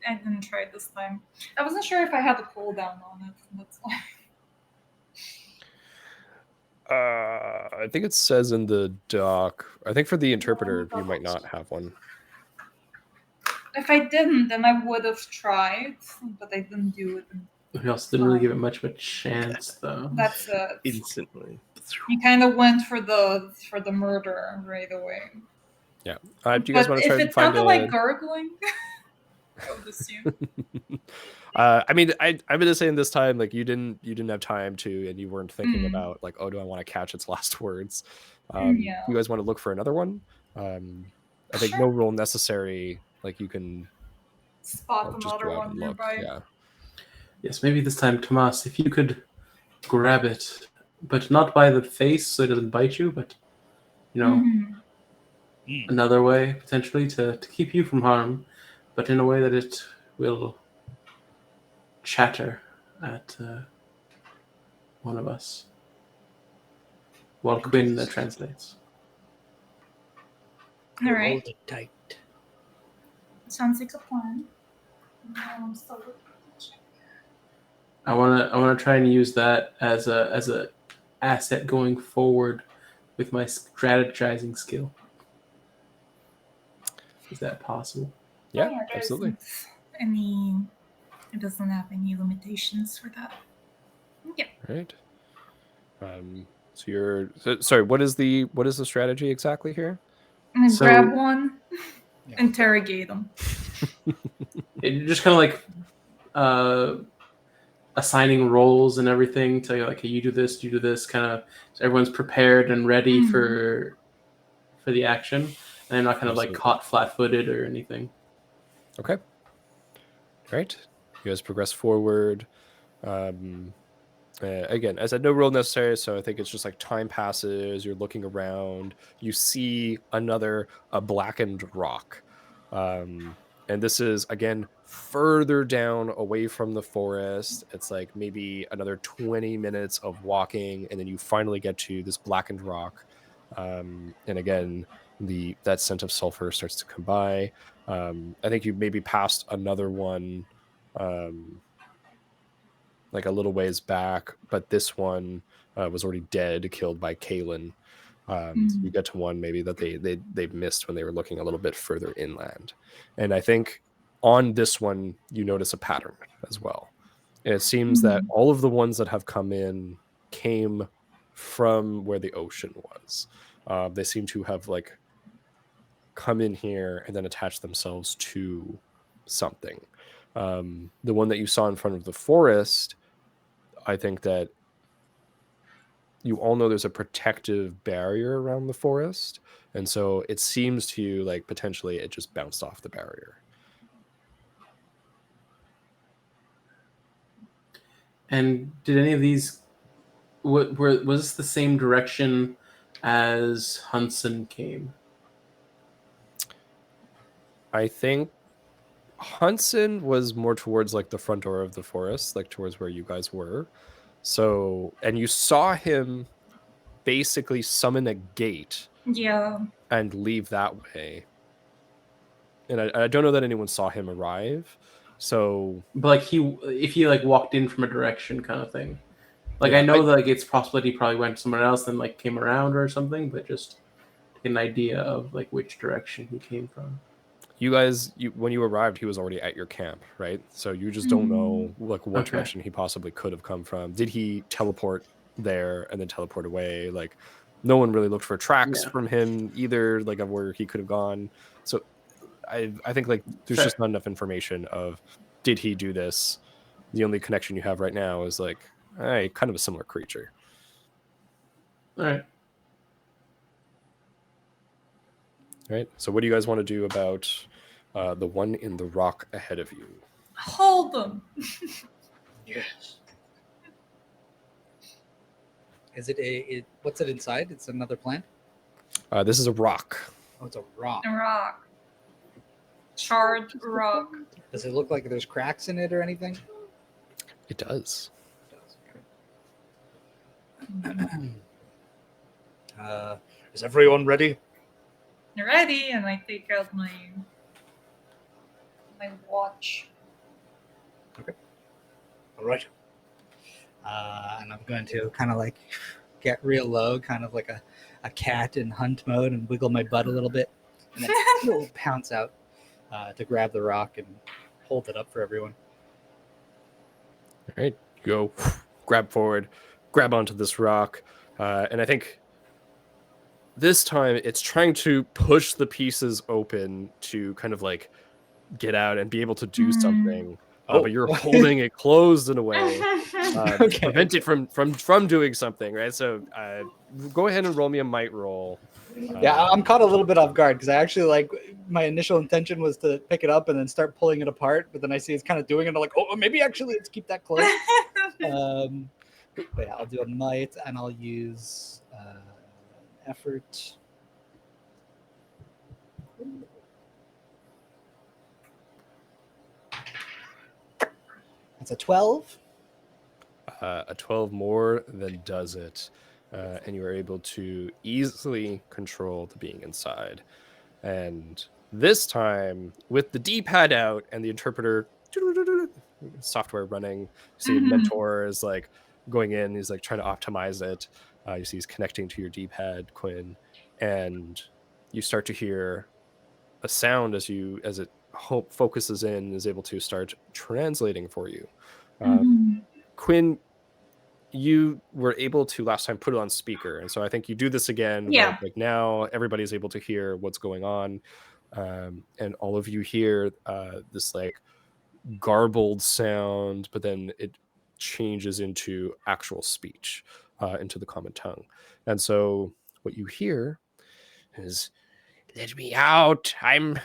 I didn't try it this time. I wasn't sure if I had a cooldown on it. That's why. I think it says in the doc. I think for the interpreter, you might not have one. If I didn't, then I would have tried, but I didn't do it. We also didn't really give it much of a chance, though. That's it. Instantly. You kind of went for the murder right away. Yeah. Do you guys want to try if to it find sounded like gurgling, I would assume. I mean, I'm gonna say in this time, like you didn't have time to, and you weren't thinking about like, oh, do I want to catch its last words? Yeah. You guys want to look for another one? I think no roll necessary. Like you can Spot just another go out one and look. nearby. Yeah. Yes, maybe this time, Tomas, if you could grab it, but not by the face so it doesn't bite you, but another way potentially to keep you from harm, but in a way that it will chatter at one of us while Quinn translates. All right. Hold it tight. Sounds like a plan. I wanna try and use that as a asset going forward with my strategizing skill. Is that possible? Yeah, there absolutely. It doesn't have any limitations for that. Yeah. Right. So you're sorry. What is the strategy exactly here? I'm gonna So- grab one, Yeah. interrogate them. It just kind of like assigning roles and everything. Tell you like, hey, you do this, kind of. So everyone's prepared and ready for the action, and they're not kind of like caught flat-footed or anything. Okay. Right. You guys progress forward. Again, I said no rule necessary, so I think it's just like time passes. You're looking around. You see a blackened rock. And this is, again, further down away from the forest. It's like maybe another 20 minutes of walking, and then you finally get to this blackened rock. And again, that scent of sulfur starts to come by. I think you maybe passed another one like a little ways back, but this one was already dead, killed by Kalen. So you get to one maybe that they missed when they were looking a little bit further inland. And I think on this one, you notice a pattern as well. And it seems that all of the ones that have come in came from where the ocean was. They seem to have like come in here and then attach themselves to something. The one that you saw in front of the forest, I think that you all know there's a protective barrier around the forest. And so it seems to you like potentially it just bounced off the barrier. And did any of these was this the same direction as Hunson came? I think Hunson was more towards like the front door of the forest, like towards where you guys were. So, and you saw him basically summon a gate and leave that way. And I don't know that anyone saw him arrive. So, but like if he like walked in from a direction kind of thing. Like I know that like it's possible that he probably went somewhere else and like came around or something, but just an idea of like which direction he came from. You guys, when you arrived, he was already at your camp, right? So you just don't know like what direction he possibly could have come from. Did he teleport there and then teleport away? Like no one really looked for tracks Yeah. from him either, like of where he could have gone. So I think like there's Fair. just not enough information of did he do this. The only connection you have right now is like, hey, kind of a similar creature. All right. Right. So what do you guys want to do about the one in the rock ahead of you? Hold them. Yes. Is it what's it inside? It's another plant? This is a rock. Oh, it's a rock. A rock. Charred rock. Does it look like there's cracks in it or anything? It does. Is everyone ready? You're ready, and I take out my watch. All right. And I'm going to kind of like get real low, kind of like a cat in hunt mode, and wiggle my butt a little bit, and then pounce out to grab the rock and hold it up for everyone. All right. You go grab forward, grab onto this rock, and I think this time it's trying to push the pieces open to kind of like get out and be able to do something. But you're holding it closed in a way to prevent it from doing something, right? So go ahead and roll me a might roll. Yeah, I'm caught a little bit off guard because I actually like my initial intention was to pick it up and then start pulling it apart, but then I see it's kind of doing it. And I'm like, oh, maybe actually let's keep that close. But yeah, I'll do a might and I'll use effort. That's a 12. A 12 more than does it. And you are able to easily control the being inside. And this time, with the D-pad out and the interpreter software running, you see a mentor is like going in, he's like trying to optimize it. You see he's connecting to your D-pad, Quinn, and you start to hear a sound as it focuses in, is able to start translating for you. Quinn, you were able to last time put it on speaker, and so I think you do this again. Yeah. Like now everybody's able to hear what's going on, and all of you hear this like garbled sound, but then it changes into actual speech, into the common tongue. And so what you hear is, "Let me out! I'm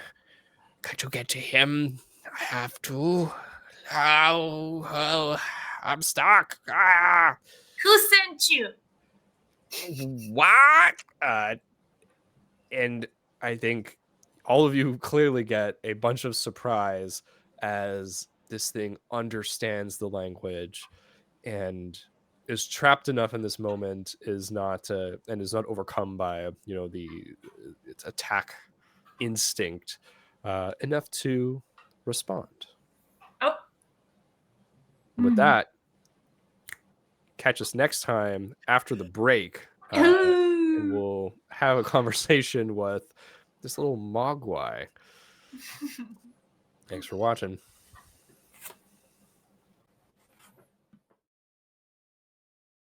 got to get to him. I have to. Oh, I'm stuck. Ah, Who sent you? what?" And I think all of you clearly get a bunch of surprise as this thing understands the language and is trapped enough in this moment, is not and is not overcome by its attack instinct enough to respond. Oh. With that, catch us next time after the break, and we'll have a conversation with this little mogwai. Thanks for watching.